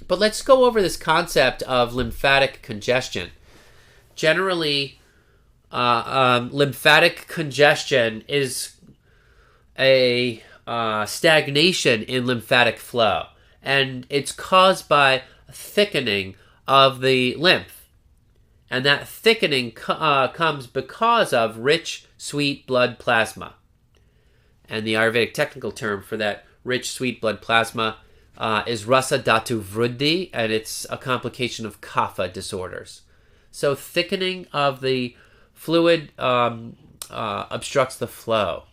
But let's go over this concept of lymphatic congestion. Generally, lymphatic congestion is a stagnation in lymphatic flow, and it's caused by thickening of the lymph. And that thickening comes because of rich, sweet blood plasma. And the Ayurvedic technical term for that rich, sweet blood plasma is rasa dhatu vriddhi, and it's a complication of Cava disorders. So thickening of the fluid obstructs the flow.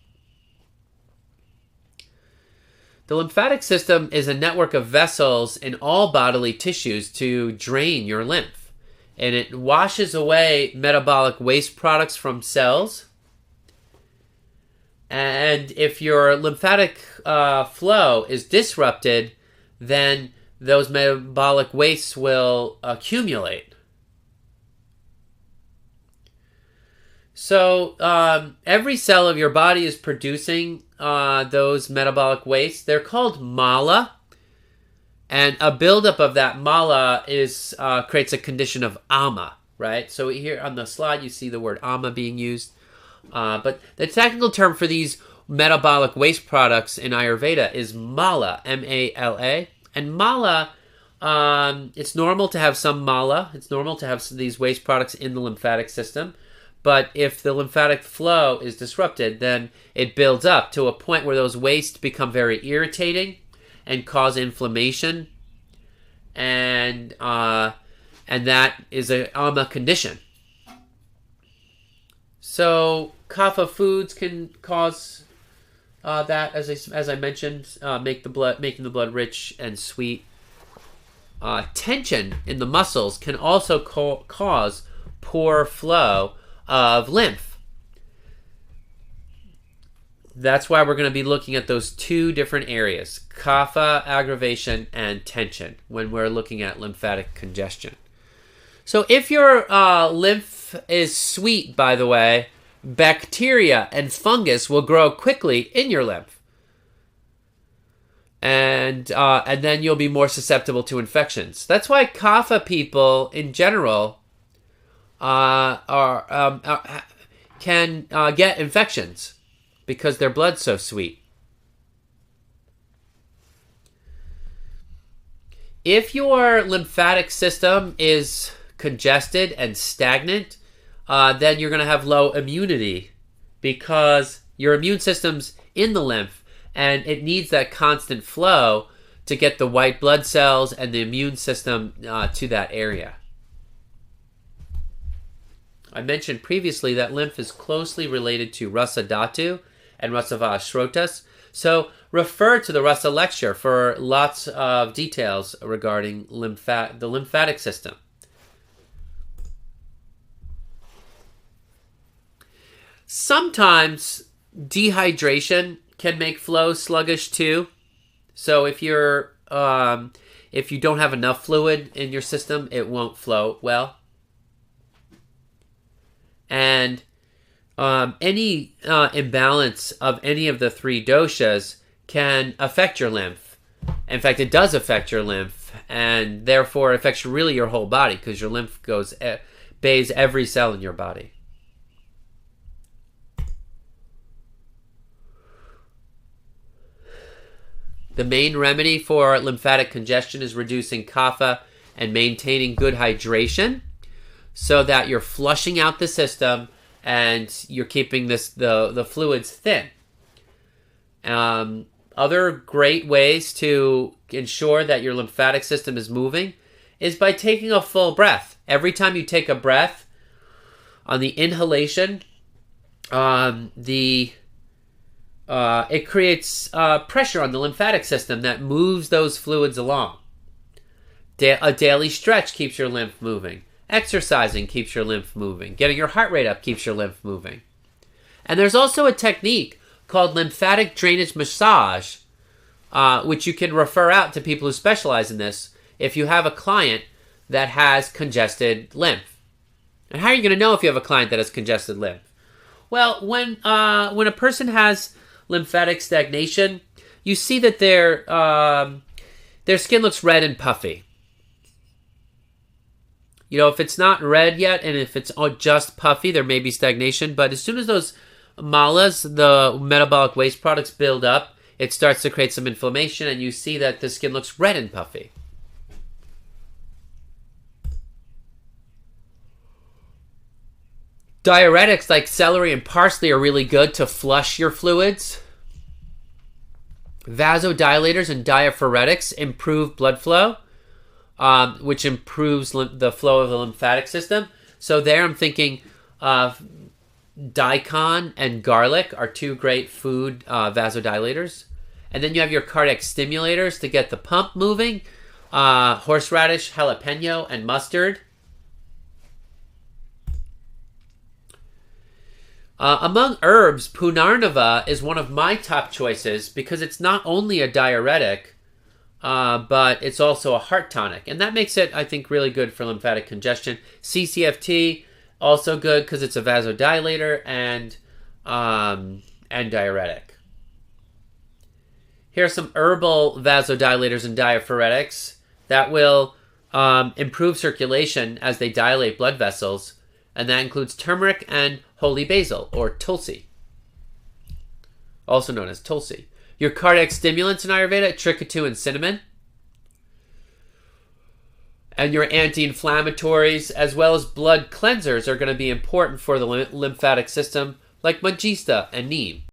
The lymphatic system is a network of vessels in all bodily tissues to drain your lymph. And it washes away metabolic waste products from cells. And if your lymphatic flow is disrupted, then those metabolic wastes will accumulate. So every cell of your body is producing those metabolic wastes. They're called mala. And a buildup of that mala creates a condition of ama, right? So here on the slide, you see the word ama being used. But the technical term for these metabolic waste products in Ayurveda is mala, M-A-L-A. And mala, it's normal to have some mala. It's normal to have these waste products in the lymphatic system. But if the lymphatic flow is disrupted, then it builds up to a point where those wastes become very irritating and cause inflammation, and that is an ama condition. So kapha foods can cause that, as I mentioned, making the blood rich and sweet. Tension in the muscles can also cause poor flow of lymph. That's why we're going to be looking at those two different areas, kapha aggravation and tension, when we're looking at lymphatic congestion. So if your lymph is sweet, by the way, bacteria and fungus will grow quickly in your lymph. And then you'll be more susceptible to infections. That's why kapha people in general can get infections, because their blood's so sweet. If your lymphatic system is congested and stagnant, then you're going to have low immunity, because your immune system's in the lymph and it needs that constant flow to get the white blood cells and the immune system to that area. I mentioned previously that lymph is closely related to rasa dhatu and rasa vashrotas. So refer to the rasa lecture for lots of details regarding the lymphatic system. Sometimes dehydration can make flow sluggish too. So if you don't have enough fluid in your system, it won't flow well. And any imbalance of any of the three doshas can affect your lymph. In fact, it does affect your lymph, and therefore it affects really your whole body, because your lymph bathes every cell in your body. The main remedy for lymphatic congestion is reducing kapha and maintaining good hydration, so that you're flushing out the system and you're keeping the fluids thin. Other great ways to ensure that your lymphatic system is moving is by taking a full breath. Every time you take a breath, on the inhalation, it creates pressure on the lymphatic system that moves those fluids along. A daily stretch keeps your lymph moving. Exercising keeps your lymph moving. Getting your heart rate up keeps your lymph moving. And there's also a technique called lymphatic drainage massage, which you can refer out to people who specialize in this if you have a client that has congested lymph. And how are you going to know if you have a client that has congested lymph? Well, when a person has lymphatic stagnation, you see that their skin looks red and puffy. If it's not red yet and if it's just puffy, there may be stagnation. But as soon as those malas, the metabolic waste products, build up, it starts to create some inflammation, and you see that the skin looks red and puffy. Diuretics like celery and parsley are really good to flush your fluids. Vasodilators and diaphoretics improve blood flow, which improves the flow of the lymphatic system. So there I'm thinking daikon and garlic are two great food vasodilators. And then you have your cardiac stimulators to get the pump moving. Horseradish, jalapeno, and mustard. Among herbs, Punarnava is one of my top choices because it's not only a diuretic, but it's also a heart tonic. And that makes it, I think, really good for lymphatic congestion. CCFT, also good because it's a vasodilator and diuretic. Here are some herbal vasodilators and diaphoretics that will improve circulation as they dilate blood vessels. And that includes turmeric and holy basil, or tulsi, also known as tulsi. Your cardiac stimulants in Ayurveda, trikatu and cinnamon. And your anti-inflammatories, as well as blood cleansers, are going to be important for the lymphatic system, like manjista and neem.